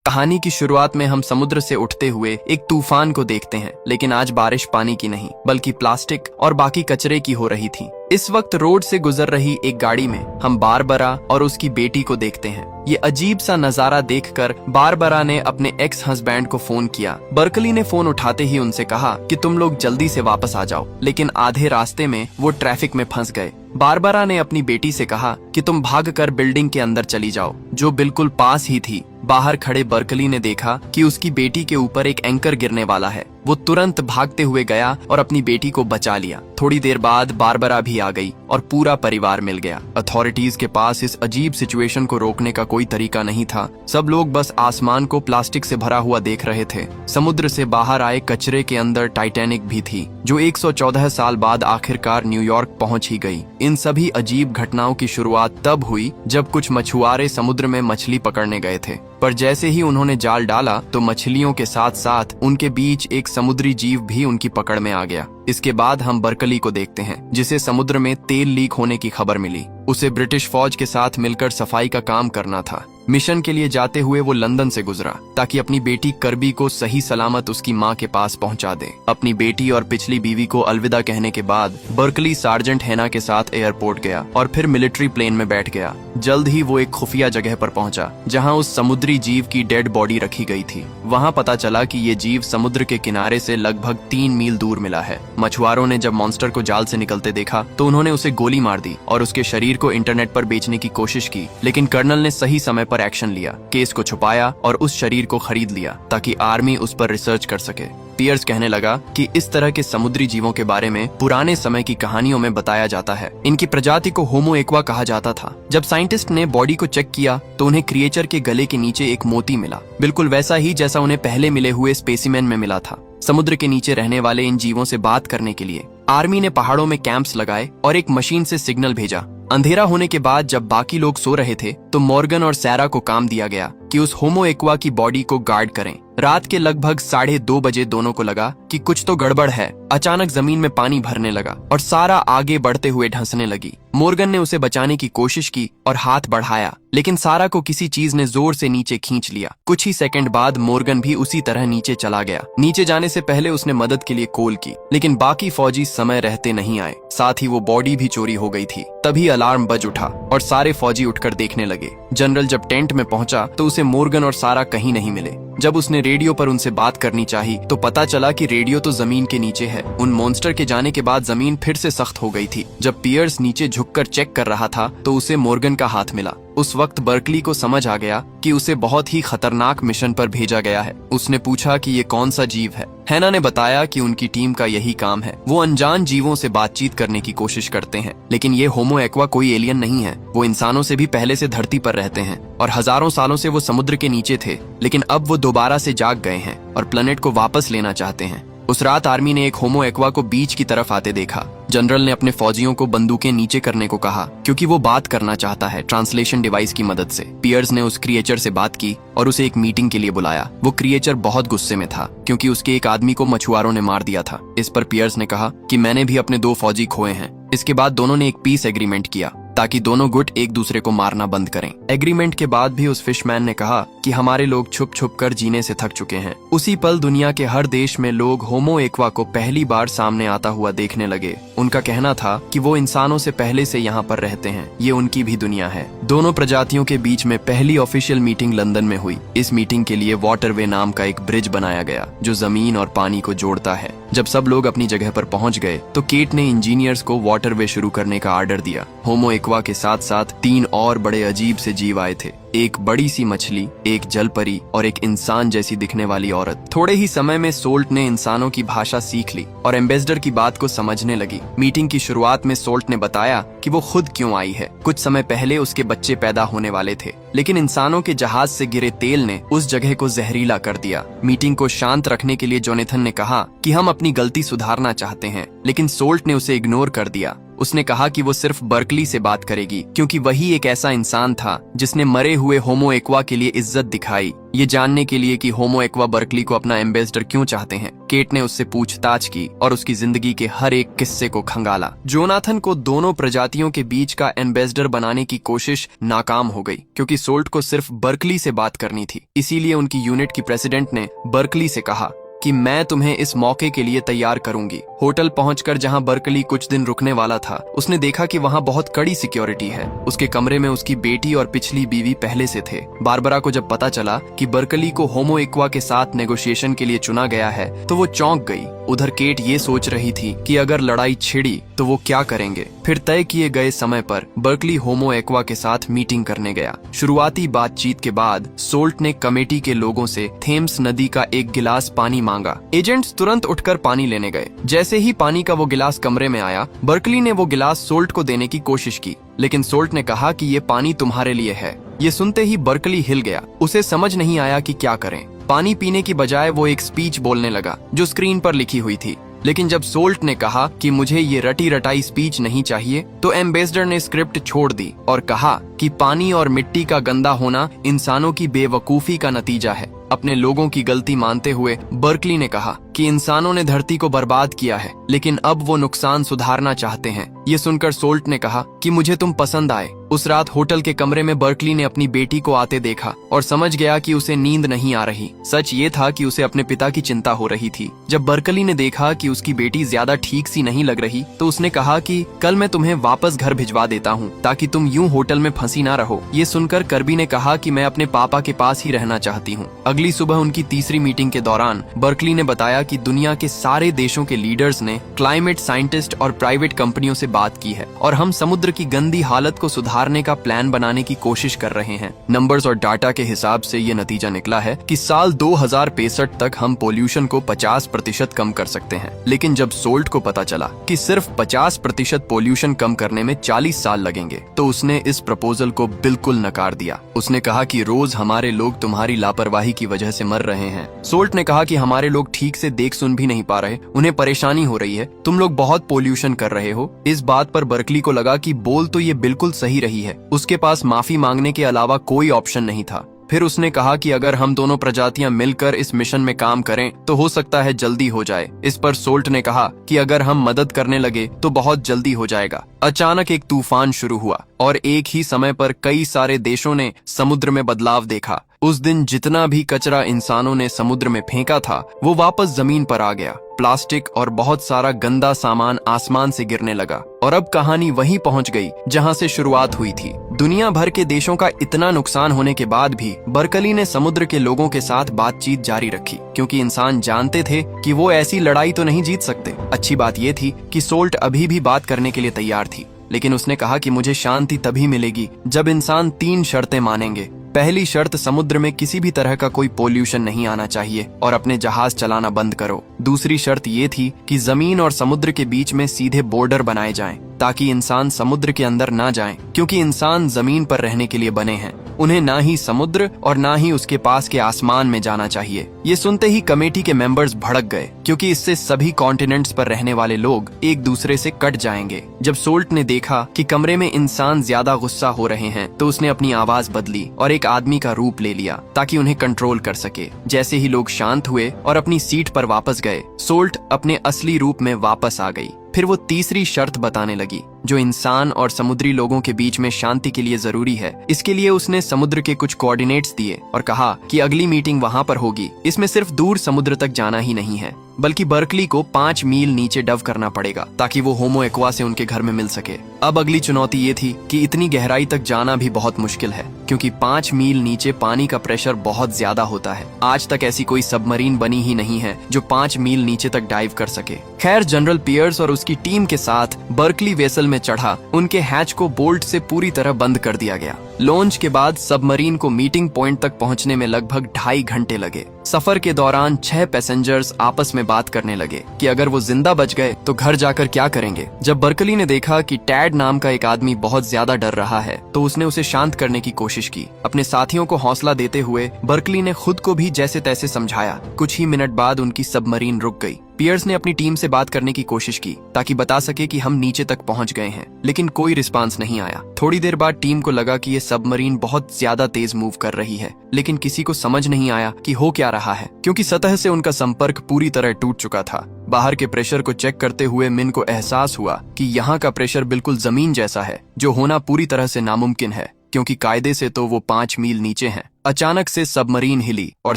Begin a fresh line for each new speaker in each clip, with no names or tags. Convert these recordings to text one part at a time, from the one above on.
कहानी की शुरुआत में हम समुद्र से उठते हुए एक तूफान को देखते हैं, लेकिन आज बारिश पानी की नहीं बल्कि प्लास्टिक और बाकी कचरे की हो रही थी। इस वक्त रोड से गुजर रही एक गाड़ी में हम बारबरा और उसकी बेटी को देखते हैं। ये अजीब सा नजारा देखकर बारबरा ने अपने एक्स हस्बैंड को फोन किया। बर्कली ने फोन उठाते ही उनसे कहा कि तुम लोग जल्दी से वापस आ जाओ, लेकिन आधे रास्ते में वो ट्रैफिक में फंस गए। बारबरा ने अपनी बेटी से कहा कि तुम भागकर बिल्डिंग के अंदर चली जाओ, जो बिल्कुल पास ही थी। बाहर खड़े बर्कली ने देखा कि उसकी बेटी के ऊपर एक एंकर गिरने वाला है। वो तुरंत भागते हुए गया और अपनी बेटी को बचा लिया। थोड़ी देर बाद बारबरा भी आ गई और पूरा परिवार मिल गया। अथॉरिटीज के पास इस अजीब सिचुएशन को रोकने का कोई तरीका नहीं था। सब लोग बस आसमान को प्लास्टिक से भरा हुआ देख रहे थे। समुद्र से बाहर आए कचरे के अंदर टाइटैनिक भी थी, जो 114 साल बाद आखिरकार न्यूयॉर्क पहुंच ही गई। इन सभी अजीब घटनाओं की शुरुआत तब हुई जब कुछ मछुआरे समुद्र में मछली पकड़ने गए थे, पर जैसे ही उन्होंने जाल डाला तो मछलियों के साथ साथ उनके बीच एक समुद्री जीव भी उनकी पकड़ में आ गया। इसके बाद हम बर्कली को देखते हैं, जिसे समुद्र में तेल लीक होने की खबर मिली। उसे ब्रिटिश फौज के साथ मिलकर सफाई का काम करना था। मिशन के लिए जाते हुए वो लंदन से गुजरा ताकि अपनी बेटी करबी को सही सलामत उसकी माँ के पास पहुंचा दे। अपनी बेटी और पिछली बीवी को अलविदा कहने के बाद बर्कली सार्जेंट हेना के साथ एयरपोर्ट गया और फिर मिलिट्री प्लेन में बैठ गया। जल्द ही वो एक खुफिया जगह पर पहुंचा जहां उस समुद्री जीव की डेड बॉडी रखी गई थी। वहां पता चला कि ये जीव समुद्र के किनारे से लगभग 3 मील दूर मिला है। मछुआरों ने जब मॉन्स्टर को जाल से निकलते देखा तो उन्होंने उसे गोली मार दी और उसके शरीर को इंटरनेट पर बेचने की कोशिश की, लेकिन कर्नल ने सही समय पर एक्शन लिया, केस को छुपाया और उस शरीर को खरीद लिया ताकि आर्मी उस पर रिसर्च कर सके। पियर्स कहने लगा कि इस तरह के समुद्री जीवों के बारे में पुराने समय की कहानियों में बताया जाता है। इनकी प्रजाति को होमो एक्वा कहा जाता था। जब साइंटिस्ट ने बॉडी को चेक किया तो उन्हें क्रिएचर के गले के नीचे एक मोती मिला, बिल्कुल वैसा ही जैसा उन्हें पहले मिले हुए स्पेसिमेन में मिला था। समुद्र के नीचे रहने वाले इन जीवों से बात करने के लिए आर्मी ने पहाड़ों में कैंप्स लगाए और एक मशीन से सिग्नल भेजा। अंधेरा होने के बाद जब बाकी लोग सो रहे थे तो मॉर्गन और सैरा को काम दिया गया कि उस होमो एक्वा की बॉडी को गार्ड करें। रात के लगभग 2:30 बजे दोनों को लगा कि कुछ तो गड़बड़ है। अचानक जमीन में पानी भरने लगा और सारा आगे बढ़ते हुए धंसने लगी। मॉर्गन ने उसे बचाने की कोशिश की और हाथ बढ़ाया, लेकिन सारा को किसी चीज ने जोर से नीचे खींच लिया। कुछ ही सेकंड बाद मॉर्गन भी उसी तरह नीचे चला गया। नीचे जाने से पहले उसने मदद के लिए कॉल की, लेकिन बाकी फौजी समय रहते नहीं आए। साथ ही वो बॉडी भी चोरी हो गई थी। तभी अलार्म बज उठा और सारे फौजी उठकर देखने लगे। जनरल जब टेंट में पहुंचा तो उसे मॉर्गन और सारा कहीं नहीं मिले। जब उसने रेडियो पर उनसे बात करनी चाही तो पता चला कि रेडियो तो जमीन के नीचे है। उन मॉन्स्टर के जाने के बाद जमीन फिर से सख्त हो गई थी। जब पियर्स नीचे झुककर चेक कर रहा था तो उसे मॉर्गन का हाथ मिला। उस वक्त बर्कली को समझ आ गया कि उसे बहुत ही खतरनाक मिशन पर भेजा गया है। उसने पूछा कि ये कौन सा जीव है। हेना ने बताया कि उनकी टीम का यही काम है। वो अनजान जीवों से बातचीत करने की कोशिश करते हैं, लेकिन ये होमो एक्वा कोई एलियन नहीं है। वो इंसानों से भी पहले से धरती पर रहते हैं और हजारों सालों से वो समुद्र के नीचे थे, लेकिन अब वो दोबारा से जाग गए हैं और प्लेनेट को वापस लेना चाहते हैं। उस रात आर्मी ने एक होमो एक्वा को बीच की तरफ आते देखा। जनरल ने अपने फौजियों को बंदूकें नीचे करने को कहा क्योंकि वो बात करना चाहता है ट्रांसलेशन डिवाइस की मदद से। पियर्स ने उस क्रिएचर से बात की और उसे एक मीटिंग के लिए बुलाया। वो क्रिएचर बहुत गुस्से में था क्योंकि उसके एक आदमी को मछुआरों ने मार दिया था। इस पर पियर्स ने कहा कि मैंने भी अपने 2 फौजी खोए हैं। इसके बाद दोनों ने एक पीस एग्रीमेंट किया ताकि दोनों गुट एक दूसरे को मारना बंद करें। एग्रीमेंट के बाद भी उस फिशमैन ने कहा कि हमारे लोग छुप छुप कर जीने से थक चुके हैं। उसी पल दुनिया के हर देश में लोग होमो एक्वा को पहली बार सामने आता हुआ देखने लगे। उनका कहना था कि वो इंसानों से पहले से यहाँ पर रहते हैं, ये उनकी भी दुनिया है। दोनों प्रजातियों के बीच में पहली ऑफिशियल मीटिंग लंदन में हुई। इस मीटिंग के लिए वाटरवे नाम का एक ब्रिज बनाया गया जो जमीन और पानी को जोड़ता है। जब सब लोग अपनी जगह पर पहुंच गए तो केट ने इंजीनियर्स को वाटरवे शुरू करने का आर्डर दिया। होमो एक्वा के साथ साथ 3 और बड़े अजीब से जीव आए थे, एक बड़ी सी मछली, एक जलपरी और एक इंसान जैसी दिखने वाली औरत। थोड़े ही समय में सोल्ट ने इंसानों की भाषा सीख ली और एम्बेसडर की बात को समझने लगी। मीटिंग की शुरुआत में सोल्ट ने बताया कि वो खुद क्यों आई है। कुछ समय पहले उसके बच्चे पैदा होने वाले थे, लेकिन इंसानों के जहाज से गिरे तेल ने उस जगह को जहरीला कर दिया। मीटिंग को शांत रखने के लिए जोनेथन ने कहा कि हम अपनी गलती सुधारना चाहते हैं, लेकिन सोल्ट ने उसे इग्नोर कर दिया। उसने कहा कि वो सिर्फ बर्कली से बात करेगी क्योंकि वही एक ऐसा इंसान था जिसने मरे हुए होमो एक्वा के लिए इज्जत दिखाई। ये जानने के लिए कि होमो एक्वा बर्कली को अपना एम्बेसडर क्यों चाहते हैं, केट ने उससे पूछताछ की और उसकी जिंदगी के हर एक किस्से को खंगाला। जोनाथन को दोनों प्रजातियों के बीच का एम्बेसडर बनाने की कोशिश नाकाम हो गई क्योंकि सोल्ट को सिर्फ बर्कली से बात करनी थी। इसीलिए उनकी यूनिट की प्रेसिडेंट ने बर्कली से कहा कि मैं तुम्हें इस मौके के लिए तैयार करूंगी। होटल पहुंचकर जहां बर्कली कुछ दिन रुकने वाला था, उसने देखा कि वहां बहुत कड़ी सिक्योरिटी है। उसके कमरे में उसकी बेटी और पिछली बीवी पहले से थे। बारबरा को जब पता चला कि बर्कली को होमो एक्वा के साथ नेगोशिएशन के लिए चुना गया है तो वो चौंक गई। उधर केट ये सोच रही थी कि अगर लड़ाई छिड़ी तो वो क्या करेंगे। फिर तय किए गए समय पर बर्कली होमो एक्वा के साथ मीटिंग करने गया। शुरुआती बातचीत के बाद सोल्ट ने कमेटी के लोगों से थेम्स नदी का एक गिलास पानी मांगा। एजेंट्स तुरंत उठकर पानी लेने गए। जैसे ही पानी का वो गिलास कमरे में आया, बर्कली ने वो गिलास सोल्ट को देने की कोशिश की, लेकिन सोल्ट ने कहा कि ये पानी तुम्हारे लिए है। ये सुनते ही बर्कली हिल गया। उसे समझ नहीं आया कि क्या करें। पानी पीने की बजाय वो एक स्पीच बोलने लगा जो स्क्रीन पर लिखी हुई थी। लेकिन जब सोल्ट ने कहा कि मुझे ये रटी रटाई स्पीच नहीं चाहिए, तो एम्बेसडर ने स्क्रिप्ट छोड़ दी और कहा कि पानी और मिट्टी का गंदा होना इंसानों की बेवकूफी का नतीजा है। अपने लोगों की गलती मानते हुए बर्कली ने कहा कि इंसानों ने धरती को बर्बाद किया है, लेकिन अब वो नुकसान सुधारना चाहते हैं। ये सुनकर सोल्ट ने कहा कि मुझे तुम पसंद आए। उस रात होटल के कमरे में बर्कली ने अपनी बेटी को आते देखा और समझ गया कि उसे नींद नहीं आ रही। सच ये था कि उसे अपने पिता की चिंता हो रही थी। जब बर्कली ने देखा कि उसकी बेटी ज्यादा ठीक सी नहीं लग रही, तो उसने कहा कि कल मैं तुम्हें वापस घर भिजवा देता हूँ ताकि तुम यूं होटल में फंसी ना रहो। ये सुनकर कर्बी ने कहा कि मैं अपने पापा के पास ही रहना चाहती हूँ। अगली सुबह उनकी तीसरी मीटिंग के दौरान बर्कली ने बताया कि दुनिया के सारे देशों के लीडर्स ने क्लाइमेट साइंटिस्ट और प्राइवेट कंपनियों से बात की है और हम समुद्र की गंदी हालत को सुधारने का प्लान बनाने की कोशिश कर रहे हैं। नंबर्स और डाटा के हिसाब से ये नतीजा निकला है कि साल 2065 तक हम पोल्यूशन को 50% कम कर सकते हैं। लेकिन जब सोल्ट को पता चला कि सिर्फ 50% पोल्यूशन कम करने में 40 साल लगेंगे, तो उसने इस प्रपोजल को बिल्कुल नकार दिया। उसने कहा कि रोज हमारे लोग तुम्हारी लापरवाही की वजह से मर रहे हैं। सोल्ट ने कहा कि हमारे लोग ठीक से देख सुन भी नहीं पा रहे, उन्हें परेशानी हो रही है, तुम लोग बहुत पोल्यूशन कर रहे हो। इस बात पर बर्कली को लगा कि बोल तो ये बिल्कुल सही रही है। उसके पास माफी मांगने के अलावा कोई ऑप्शन नहीं था। फिर उसने कहा कि अगर हम दोनों प्रजातियां मिलकर इस मिशन में काम करें तो हो सकता है जल्दी हो जाए। इस पर सोल्ट ने कहा कि अगर हम मदद करने लगे तो बहुत जल्दी हो जाएगा। अचानक एक तूफान शुरू हुआ और एक ही समय पर कई सारे देशों ने समुद्र में बदलाव देखा। उस दिन जितना भी कचरा इंसानों ने समुद्र में फेंका था, वो वापस जमीन पर आ गया। प्लास्टिक और बहुत सारा गंदा सामान आसमान से गिरने लगा और अब कहानी वहीं पहुंच गई जहां से शुरुआत हुई थी। दुनिया भर के देशों का इतना नुकसान होने के बाद भी बर्कली ने समुद्र के लोगों के साथ बातचीत जारी रखी, क्योंकि इंसान जानते थे कि वो ऐसी लड़ाई तो नहीं जीत सकते। अच्छी बात ये थी कि सोल्ट अभी भी बात करने के लिए तैयार थी, लेकिन उसने कहा कि मुझे शांति तभी मिलेगी जब इंसान 3 शर्तें मानेंगे। पहली शर्त, समुद्र में किसी भी तरह का कोई पोल्यूशन नहीं आना चाहिए और अपने जहाज चलाना बंद करो। दूसरी शर्त ये थी कि जमीन और समुद्र के बीच में सीधे बॉर्डर बनाए जाएं ताकि इंसान समुद्र के अंदर ना जाएं, क्योंकि इंसान जमीन पर रहने के लिए बने हैं। उन्हें ना ही समुद्र और ना ही उसके पास के आसमान में जाना चाहिए। ये सुनते ही कमेटी के मेंबर्स भड़क गए, क्योंकि इससे सभी कॉन्टिनेंट्स पर रहने वाले लोग एक दूसरे से कट जाएंगे। जब सोल्ट ने देखा कि कमरे में इंसान ज्यादा गुस्सा हो रहे हैं, तो उसने अपनी आवाज बदली और एक आदमी का रूप ले लिया ताकि उन्हें कंट्रोल कर सके। जैसे ही लोग शांत हुए और अपनी सीट पर वापस गए, सोल्ट अपने असली रूप में वापस आ गई। फिर वो तीसरी शर्त बताने लगी, जो इंसान और समुद्री लोगों के बीच में शांति के लिए जरूरी है। इसके लिए उसने समुद्र के कुछ कोऑर्डिनेट्स दिए और कहा कि अगली मीटिंग वहां पर होगी। इसमें सिर्फ दूर समुद्र तक जाना ही नहीं है, बल्कि बर्कली को 5 मील नीचे डव करना पड़ेगा ताकि वो होमो एक्वा से उनके घर में मिल सके। अब अगली चुनौती ये थी कि इतनी गहराई तक जाना भी बहुत मुश्किल है, क्योंकि 5 मील नीचे पानी का प्रेशर बहुत ज्यादा होता है। आज तक ऐसी कोई सबमरीन बनी ही नहीं है जो 5 मील नीचे तक डाइव कर सके। खैर, जनरल पियर्स और उसकी टीम के साथ बर्कली वेसल में चढ़ा। उनके हैच को बोल्ट से पूरी तरह बंद कर दिया गया। लॉन्च के बाद सबमरीन को मीटिंग पॉइंट तक पहुंचने में लगभग 2.5 घंटे लगे। सफर के दौरान 6 पैसेंजर्स आपस में बात करने लगे कि अगर वो जिंदा बच गए तो घर जाकर क्या करेंगे। जब बर्कली ने देखा कि टैड नाम का एक आदमी बहुत ज्यादा डर रहा है, तो उसने उसे शांत करने की कोशिश की। अपने साथियों को हौसला देते हुए बर्कली ने खुद को भी जैसे तैसे समझाया। कुछ ही मिनट बाद उनकी सबमरीन रुक गई पियर्स ने अपनी टीम से बात करने की कोशिश की ताकि बता सके कि हम नीचे तक पहुंच गए हैं, लेकिन कोई रिस्पांस नहीं आया। थोड़ी देर बाद टीम को लगा कि ये सबमरीन बहुत ज्यादा तेज मूव कर रही है, लेकिन किसी को समझ नहीं आया कि हो क्या रहा है, क्योंकि सतह से उनका संपर्क पूरी तरह टूट चुका था। बाहर के प्रेशर को चेक करते हुए मिन को एहसास हुआ कि यहाँ का प्रेशर बिल्कुल जमीन जैसा है, जो होना पूरी तरह से नामुमकिन है, क्योंकि कायदे से तो वो 5 मील नीचे हैं। अचानक से सबमरीन हिली और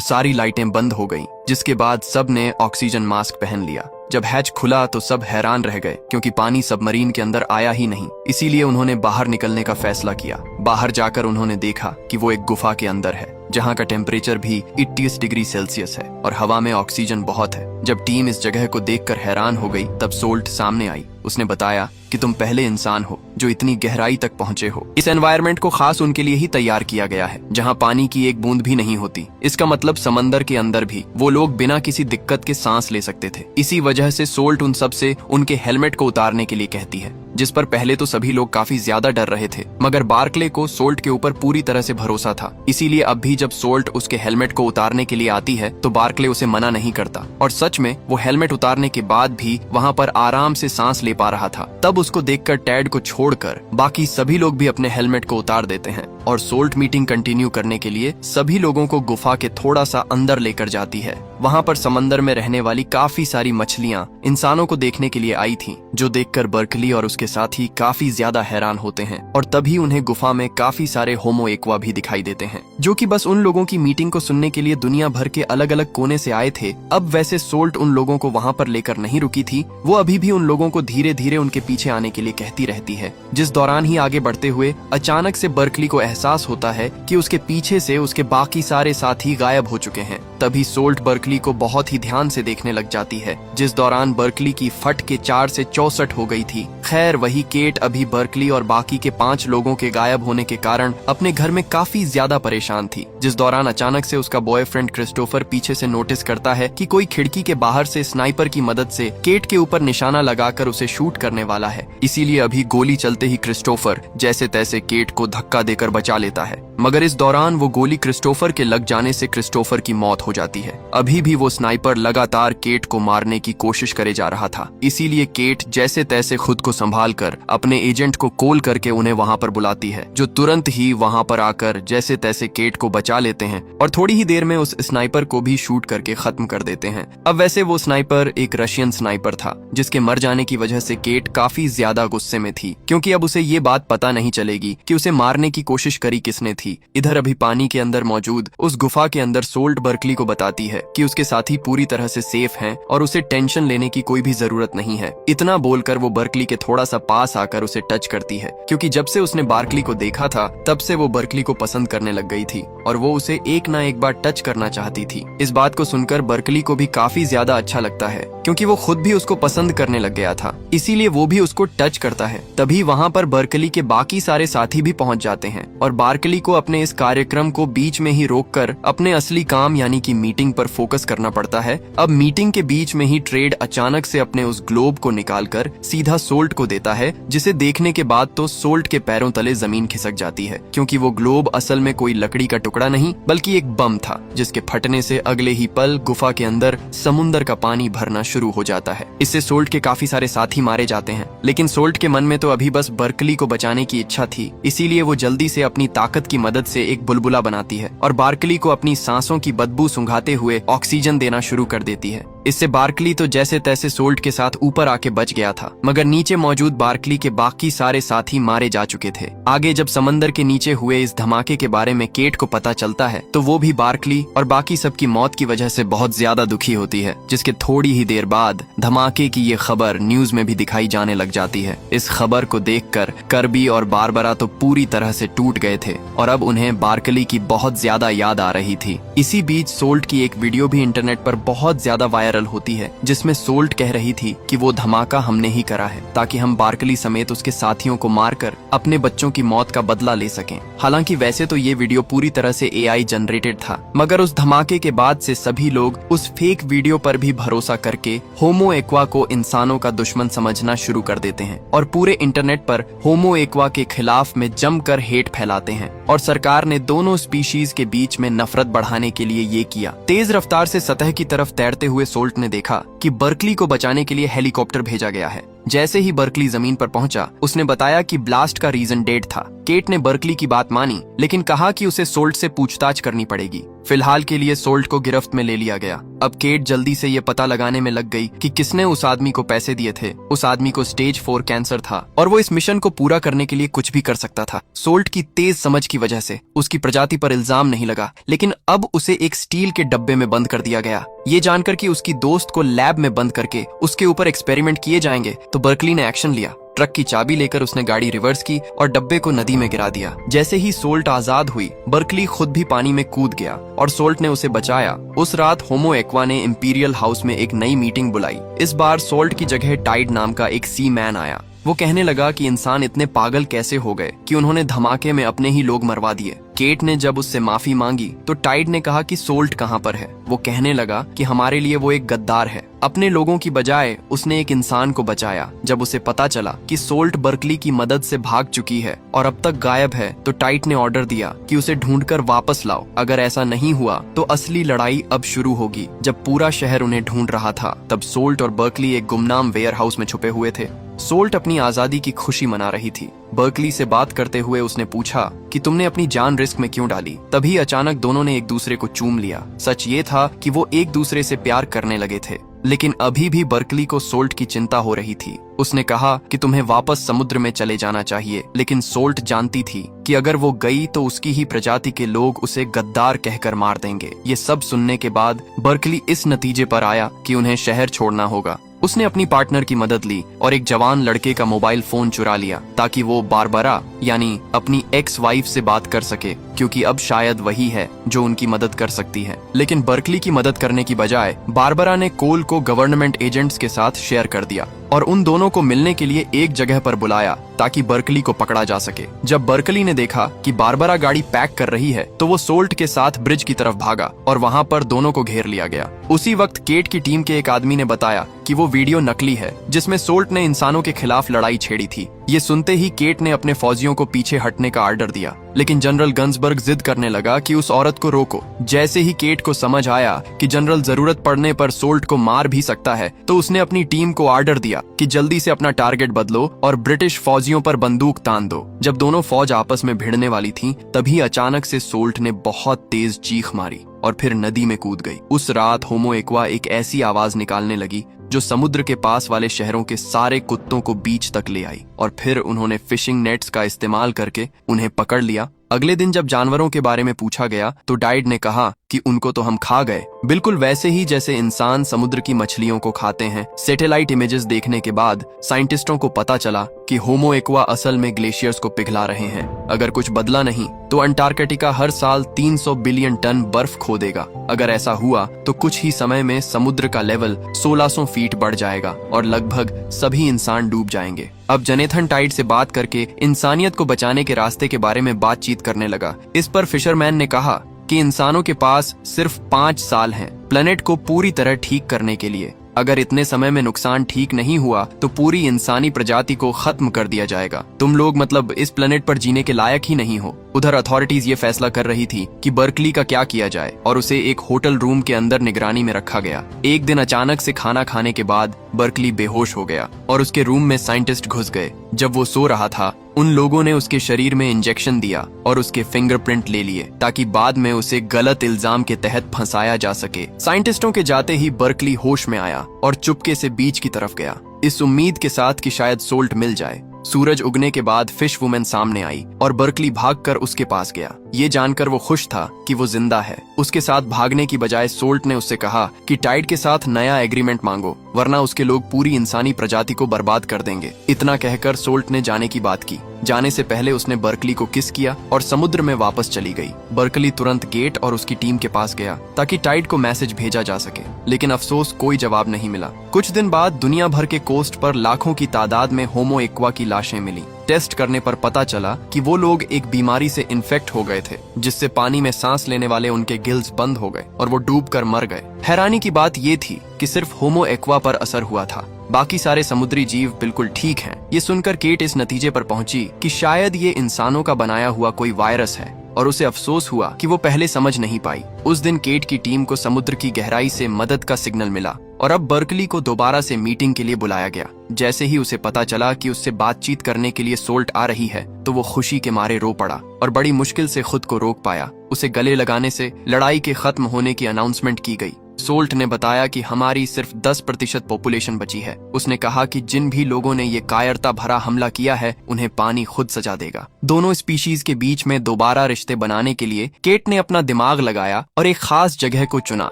सारी लाइटें बंद हो गईं, जिसके बाद सब ने ऑक्सीजन मास्क पहन लिया। जब हैच खुला तो सब हैरान रह गए, क्योंकि पानी सबमरीन के अंदर आया ही नहीं। इसीलिए उन्होंने बाहर निकलने का फैसला किया। बाहर जाकर उन्होंने देखा कि वो एक गुफा के अंदर है, जहाँ का टेम्परेचर भी 28 डिग्री सेल्सियस है और हवा में ऑक्सीजन बहुत है। जब टीम इस जगह को देखकर हैरान हो गई, तब सोल्ट सामने आई। उसने बताया कि तुम पहले इंसान हो जो इतनी गहराई तक पहुंचे हो। इस एनवायरनमेंट को खास उनके लिए ही तैयार किया गया है, जहां पानी की एक बूंद भी नहीं होती। इसका मतलब समंदर के अंदर भी वो लोग बिना किसी दिक्कत के सांस ले सकते थे। इसी वजह से सोल्ट उन सब से उनके हेलमेट को उतारने के लिए कहती है, जिस पर पहले तो सभी लोग काफी ज्यादा डर रहे थे, मगर बार्कले को सोल्ट के ऊपर पूरी तरह से भरोसा था। इसीलिए अब भी जब सोल्ट उसके हेलमेट को उतारने के लिए आती है तो बार्कले उसे मना नहीं करता, और सच में वो हेलमेट उतारने के बाद भी वहाँ पर आराम से सांस ले पा रहा था। तब उसको देखकर टैड को छोड़कर बाकी सभी लोग भी अपने हेलमेट को उतार देते हैं, और सोल्ट मीटिंग कंटिन्यू करने के लिए सभी लोगों को गुफा के थोड़ा सा अंदर लेकर जाती है। वहाँ पर समंदर में रहने वाली काफी सारी मछलियाँ इंसानों को देखने के लिए आई थी, जो देखकर बर्कली और उसके साथी काफी ज्यादा हैरान होते हैं। और तभी उन्हें गुफा में काफी सारे होमो एक्वा भी दिखाई देते हैं, जो कि बस उन लोगों की मीटिंग को सुनने के लिए दुनिया भर के अलग अलग कोने से आए थे। अब वैसे सोल्ट उन लोगों को वहाँ पर लेकर नहीं रुकी थी, वो अभी भी उन लोगों को धीरे धीरे उनके पीछे आने के लिए कहती रहती है। जिस दौरान ही आगे बढ़ते हुए अचानक से बर्कली को एहसास होता है कि उसके पीछे से उसके बाकी सारे साथी गायब हो चुके हैं। तभी सोल्ट बर्कली को बहुत ही ध्यान से देखने लग जाती है, जिस दौरान बर्कली की फट के 4 से 64 हो गई थी। खैर, वही केट अभी बर्कली और बाकी के 5 लोगों के गायब होने के कारण अपने घर में काफी ज्यादा परेशान थी। जिस दौरान अचानक से उसका बॉयफ्रेंड क्रिस्टोफर पीछे से नोटिस करता है कि कोई खिड़की के बाहर से स्नाइपर की मदद से केट के ऊपर निशाना लगाकर उसे शूट करने वाला है। इसीलिए अभी गोली चलते ही क्रिस्टोफर जैसे तैसे केट को धक्का देकर बचा लेता है, मगर इस दौरान वो गोली क्रिस्टोफर के लग जाने से क्रिस्टोफर की मौत हो जाती है। अभी भी वो स्नाइपर लगातार केट को मारने की कोशिश करे जा रहा था। इसीलिए केट जैसे तैसे खुद को संभालकर अपने एजेंट को कॉल करके उन्हें वहां पर बुलाती है, जो तुरंत ही वहां पर आकर जैसे तैसे केट को बचा लेते हैं और थोड़ी ही देर में उस स्नाइपर को भी शूट करके खत्म कर देते हैं। अब वैसे वो स्नाइपर एक रशियन स्नाइपर था, जिसके मर जाने की वजह से केट काफी ज्यादा गुस्से में थी, क्योंकि अब उसे ये बात पता नहीं चलेगी कि उसे मारने की कोशिश करी किसने थी। इधर अभी पानी के अंदर मौजूद उस गुफा के अंदर सोल्ट बर्कली को बताती है कि उसके साथी पूरी तरह से सेफ हैं और उसे टेंशन लेने की कोई भी जरूरत नहीं है। इतना बोलकर वो बर्कली के थोड़ा सा पास आकर उसे टच करती है, क्योंकि जब से उसने बार्कली को देखा था तब से वो बर्कली को पसंद करने लग गई थी और वो उसे एक ना एक बार टच करना चाहती थी। इस बात को सुनकर बर्कली को भी काफी ज्यादा अच्छा लगता है, क्योंकि वो खुद भी उसको पसंद करने लग गया था, इसीलिए वो भी उसको टच करता है। तभी वहाँ पर बर्कली के बाकी सारे साथी भी पहुँच जाते हैं और बार्कली को अपने इस कार्यक्रम को बीच में ही रोककर अपने असली काम यानी कि मीटिंग पर फोकस करना पड़ता है। अब मीटिंग के बीच में ही ट्रेड अचानक से अपने उस ग्लोब को निकालकर सीधा सोल्ट को देता है, जिसे देखने के बाद तो सोल्ट के पैरों तले जमीन खिसक जाती है, क्योंकि वो ग्लोब असल में कोई लकड़ी का टुकड़ा नहीं बल्कि एक बम था, जिसके फटने से अगले ही पल गुफा के अंदर समुंदर का पानी भरना शुरू हो जाता है। इससे सोल्ट के काफी सारे साथी मारे जाते हैं, लेकिन सोल्ट के मन में तो अभी बस बर्कली को बचाने की इच्छा थी। इसीलिए वो जल्दी से अपनी ताकत की मदद से एक बुलबुला बनाती है और बार्कली को अपनी सांसों की बदबू सुंघाते हुए ऑक्सीजन देना शुरू कर देती है। इससे बार्कली तो जैसे तैसे सोल्ट के साथ ऊपर आके बच गया था, मगर नीचे मौजूद बार्कली के बाकी सारे साथी मारे जा चुके थे। आगे जब समंदर के नीचे हुए इस धमाके के बारे में केट को पता चलता है तो वो भी बार्कली और बाकी सबकी मौत की वजह से बहुत ज्यादा दुखी होती है, जिसके थोड़ी ही देर बाद धमाके की ये खबर न्यूज में भी दिखाई जाने लग जाती है। इस खबर को देखकर कर्बी और बारबरा तो पूरी तरह से टूट गए थे और अब उन्हें बार्कली की बहुत ज्यादा याद आ रही थी। इसी बीच सोल्ट की एक वीडियो भी इंटरनेट पर बहुत ज्यादा वायरल होती है, जिसमें सोल्ट कह रही थी कि वो धमाका हमने ही करा है ताकि हम बार्कली समेत उसके साथियों को मारकर अपने बच्चों की मौत का बदला ले सकें। हालांकि वैसे तो ये वीडियो पूरी तरह से AI जनरेटेड था, मगर उस धमाके के बाद से सभी लोग उस फेक वीडियो पर भी भरोसा करके होमो एक्वा को इंसानों का दुश्मन समझना शुरू कर देते हैं और पूरे इंटरनेट पर होमो एक्वा के खिलाफ में जमकर हेट फैलाते हैं। और सरकार ने दोनों स्पीशीज के बीच में नफरत बढ़ाने के लिए ये किया। तेज रफ्तार से सतह की तरफ तैरते हुए सोल्ट ने देखा कि बर्कली को बचाने के लिए हेलीकॉप्टर भेजा गया है। जैसे ही बर्कली जमीन पर पहुंचा, उसने बताया कि ब्लास्ट का रीजन डेड था। केट ने बर्कली की बात मानी, लेकिन कहा कि उसे सोल्ट से पूछताछ करनी पड़ेगी। फिलहाल के लिए सोल्ट को गिरफ्त में ले लिया गया। अब केट जल्दी से ये पता लगाने में लग गई कि किसने उस आदमी को पैसे दिए थे। उस आदमी को स्टेज 4 कैंसर था और वो इस मिशन को पूरा करने के लिए कुछ भी कर सकता था। सोल्ट की तेज समझ की वजह से उसकी प्रजाति पर इल्जाम नहीं लगा, लेकिन अब उसे एक स्टील के डब्बे में बंद कर दिया गया। ये जानकर कि उसकी दोस्त को लैब में बंद करके उसके ऊपर एक्सपेरिमेंट किए जाएंगे, तो बर्कली ने एक्शन लिया। ट्रक की चाबी लेकर उसने गाड़ी रिवर्स की और डब्बे को नदी में गिरा दिया। जैसे ही सोल्ट आजाद हुई, बर्कली खुद भी पानी में कूद गया और सोल्ट ने उसे बचाया। उस रात होमो एक्वा ने इंपीरियल हाउस में एक नई मीटिंग बुलाई। इस बार सोल्ट की जगह टाइड नाम का एक सी मैन आया। वो कहने लगा कि इंसान इतने पागल कैसे हो गए कि उन्होंने धमाके में अपने ही लोग मरवा दिए। केट ने जब उससे माफी मांगी तो टाइड ने कहा कि सोल्ट कहाँ पर है। वो कहने लगा कि हमारे लिए वो एक गद्दार है। अपने लोगों की बजाय उसने एक इंसान को बचाया। जब उसे पता चला कि सोल्ट बर्कली की मदद से भाग चुकी है और अब तक गायब है, तो टाइड ने ऑर्डर दिया कि उसे ढूंढकर वापस लाओ। अगर ऐसा नहीं हुआ तो असली लड़ाई अब शुरू होगी। जब पूरा शहर उन्हें ढूंढ रहा था, तब सोल्ट और बर्कली एक गुमनाम वेयर हाउस में छुपे हुए थे। सोल्ट अपनी आजादी की खुशी मना रही थी। बर्कली से बात करते हुए उसने पूछा कि तुमने अपनी जान रिस्क में क्यों डाली। तभी अचानक दोनों ने एक दूसरे को चूम लिया। सच ये था कि वो एक दूसरे से प्यार करने लगे थे, लेकिन अभी भी बर्कली को सोल्ट की चिंता हो रही थी। उसने कहा कि तुम्हें वापस समुद्र में चले जाना चाहिए, लेकिन सोल्ट जानती थी कि अगर वो गई तो उसकी ही प्रजाति के लोग उसे गद्दार कहकर मार देंगे। ये सब सुनने के बाद बर्कली इस नतीजे पर आया कि उन्हें शहर छोड़ना होगा। उसने अपनी पार्टनर की मदद ली और एक जवान लड़के का मोबाइल फोन चुरा लिया ताकि वो बारबरा यानी अपनी एक्स वाइफ से बात कर सके, क्योंकि अब शायद वही है जो उनकी मदद कर सकती है। लेकिन बर्कली की मदद करने की बजाय बारबरा ने कोल को गवर्नमेंट एजेंट्स के साथ शेयर कर दिया और उन दोनों को मिलने के लिए एक जगह पर बुलाया ताकि बर्कली को पकड़ा जा सके। जब बर्कली ने देखा कि बारबरा गाड़ी पैक कर रही है, तो वो सोल्ट के साथ ब्रिज की तरफ भागा और वहाँ पर दोनों को घेर लिया गया। उसी वक्त केट की टीम के एक आदमी ने बताया कि वो वीडियो नकली है जिसमें सोल्ट ने इंसानों के खिलाफ लड़ाई छेड़ी थी। ये सुनते ही केट ने अपने फौजियों को पीछे हटने का आर्डर दिया, लेकिन जनरल गन्सबर्ग जिद करने लगा कि उस औरत को रोको। जैसे ही केट को समझ आया कि जनरल जरूरत पड़ने पर सोल्ट को मार भी सकता है, तो उसने अपनी टीम को आर्डर दिया कि जल्दी से अपना टारगेट बदलो और ब्रिटिश फौजियों पर बंदूक तान दो। जब दोनों फौज आपस में भिड़ने वाली थी, तभी अचानक से सोल्ट ने बहुत तेज चीख मारी और फिर नदी में कूद गई। उस रात होमो एक्वा एक ऐसी आवाज निकालने लगी जो समुद्र के पास वाले शहरों के सारे कुत्तों को बीच तक ले आई और फिर उन्होंने फिशिंग नेट्स का इस्तेमाल करके उन्हें पकड़ लिया। अगले दिन जब जानवरों के बारे में पूछा गया तो डाइड ने कहा कि उनको तो हम खा गए, बिल्कुल वैसे ही जैसे इंसान समुद्र की मछलियों को खाते हैं। सैटेलाइट इमेजेस देखने के बाद साइंटिस्टों को पता चला कि होमो एक्वा असल में ग्लेशियर्स को पिघला रहे हैं। अगर कुछ बदला नहीं तो अंटार्कटिका हर साल 300 बिलियन टन बर्फ खो देगा। अगर ऐसा हुआ तो कुछ ही समय में समुद्र का लेवल 1600 फीट बढ़ जाएगा और लगभग सभी इंसान डूब जाएंगे। अब जनेथन टाइड से बात करके इंसानियत को बचाने के रास्ते के बारे में बातचीत करने लगा। इस पर फिशरमैन ने कहा कि इंसानों के पास सिर्फ 5 साल हैं प्लेनेट को पूरी तरह ठीक करने के लिए। अगर इतने समय में नुकसान ठीक नहीं हुआ तो पूरी इंसानी प्रजाति को खत्म कर दिया जाएगा। तुम लोग मतलब इस प्लेनेट पर जीने के लायक ही नहीं हो। उधर अथॉरिटीज ये फैसला कर रही थी कि बर्कली का क्या किया जाए और उसे एक होटल रूम के अंदर निगरानी में रखा गया। एक दिन अचानक से खाना खाने के बाद बर्कली बेहोश हो गया और उसके रूम में साइंटिस्ट घुस गए। जब वो सो रहा था, उन लोगों ने उसके शरीर में इंजेक्शन दिया और उसके फिंगरप्रिंट ले लिए ताकि बाद में उसे गलत इल्जाम के तहत फंसाया जा सके। साइंटिस्टों के जाते ही बर्कली होश में आया और चुपके से बीच की तरफ गया, इस उम्मीद के साथ कि शायद सोल्ट मिल जाए। सूरज उगने के बाद फिश वुमेन सामने आई और बर्कली भागकर उसके पास गया। ये जानकर वो खुश था कि वो जिंदा है। उसके साथ भागने की बजाय सोल्ट ने उससे कहा कि टाइड के साथ नया एग्रीमेंट मांगो, वरना उसके लोग पूरी इंसानी प्रजाति को बर्बाद कर देंगे। इतना कहकर सोल्ट ने जाने की बात की। जाने से पहले उसने बर्कली को किस किया और समुद्र में वापस चली गई। बर्कली तुरंत गेट और उसकी टीम के पास गया ताकि टाइड को मैसेज भेजा जा सके, लेकिन अफसोस कोई जवाब नहीं मिला। कुछ दिन बाद दुनिया भर के कोस्ट पर लाखों की तादाद में होमो एक्वा की लाशें मिली। टेस्ट करने पर पता चला कि वो लोग एक बीमारी से इन्फेक्ट हो गए थे, जिससे पानी में सांस लेने वाले उनके गिल्स बंद हो गए और वो डूबकर मर गए। हैरानी की बात ये थी कि सिर्फ होमो एक्वा पर असर हुआ था, बाकी सारे समुद्री जीव बिल्कुल ठीक हैं। ये सुनकर केट इस नतीजे पर पहुंची कि शायद ये इंसानों का बनाया हुआ कोई वायरस है और उसे अफसोस हुआ कि वो पहले समझ नहीं पाई। उस दिन केट की टीम को समुद्र की गहराई से मदद का सिग्नल मिला और अब बर्कली को दोबारा से मीटिंग के लिए बुलाया गया। जैसे ही उसे पता चला कि उससे बातचीत करने के लिए सोल्ट आ रही है तो वो खुशी के मारे रो पड़ा और बड़ी मुश्किल से खुद को रोक पाया। उसे गले लगाने से लड़ाई के खत्म होने की अनाउंसमेंट की गई। सोल्ट ने बताया कि हमारी सिर्फ 10% पॉपुलेशन बची है। उसने कहा कि जिन भी लोगों ने ये कायरता भरा हमला किया है उन्हें पानी खुद सजा देगा। दोनों स्पीशीज के बीच में दोबारा रिश्ते बनाने के लिए केट ने अपना दिमाग लगाया और एक खास जगह को चुना।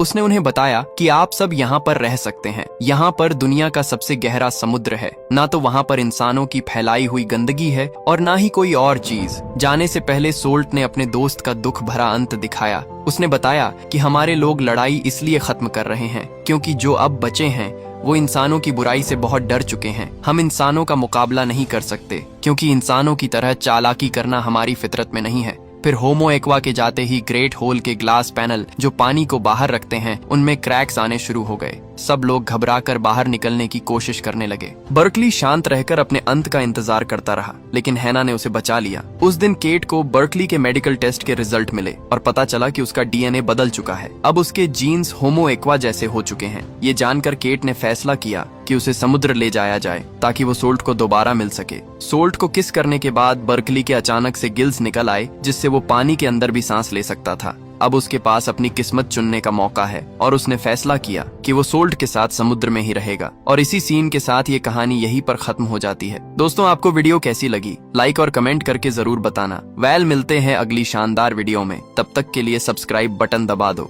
उसने उन्हें बताया कि आप सब यहाँ पर रह सकते हैं। यहाँ पर दुनिया का सबसे गहरा समुद्र है। ना तो वहाँ पर इंसानों की फैलाई हुई गंदगी है और ना ही कोई और चीज। जाने से पहले सोल्ट ने अपने दोस्त का दुख भरा अंत दिखाया। उसने बताया कि हमारे लोग लड़ाई इसलिए खत्म कर रहे हैं क्योंकि जो अब बचे हैं वो इंसानों की बुराई से बहुत डर चुके हैं। हम इंसानों का मुकाबला नहीं कर सकते क्योंकि इंसानों की तरह चालाकी करना हमारी फितरत में नहीं है। फिर होमो एक्वा के जाते ही ग्रेट होल के ग्लास पैनल जो पानी को बाहर रखते हैं उनमें क्रैक्स आने शुरू हो गए। सब लोग घबराकर बाहर निकलने की कोशिश करने लगे। बर्कली शांत रहकर अपने अंत का इंतजार करता रहा लेकिन हैना ने उसे बचा लिया। उस दिन केट को बर्कली के मेडिकल टेस्ट के रिजल्ट मिले और पता चला कि उसका डीएनए बदल चुका है। अब उसके जीन्स होमो एक्वा जैसे हो चुके हैं। ये जानकर केट ने फैसला किया कि उसे समुद्र ले जाया जाए ताकि वो सोल्ट को दोबारा मिल सके। सोल्ट को किस करने के बाद बर्कली के अचानक से गिल्स निकल आए जिससे वो पानी के अंदर भी सांस ले सकता था। अब उसके पास अपनी किस्मत चुनने का मौका है और उसने फैसला किया कि वो सोल्ट के साथ समुद्र में ही रहेगा। और इसी सीन के साथ ये कहानी यहीं पर खत्म हो जाती है। दोस्तों, आपको वीडियो कैसी लगी? लाइक और कमेंट करके जरूर बताना। मिलते हैं अगली शानदार वीडियो में। तब तक के लिए सब्सक्राइब बटन दबा दो।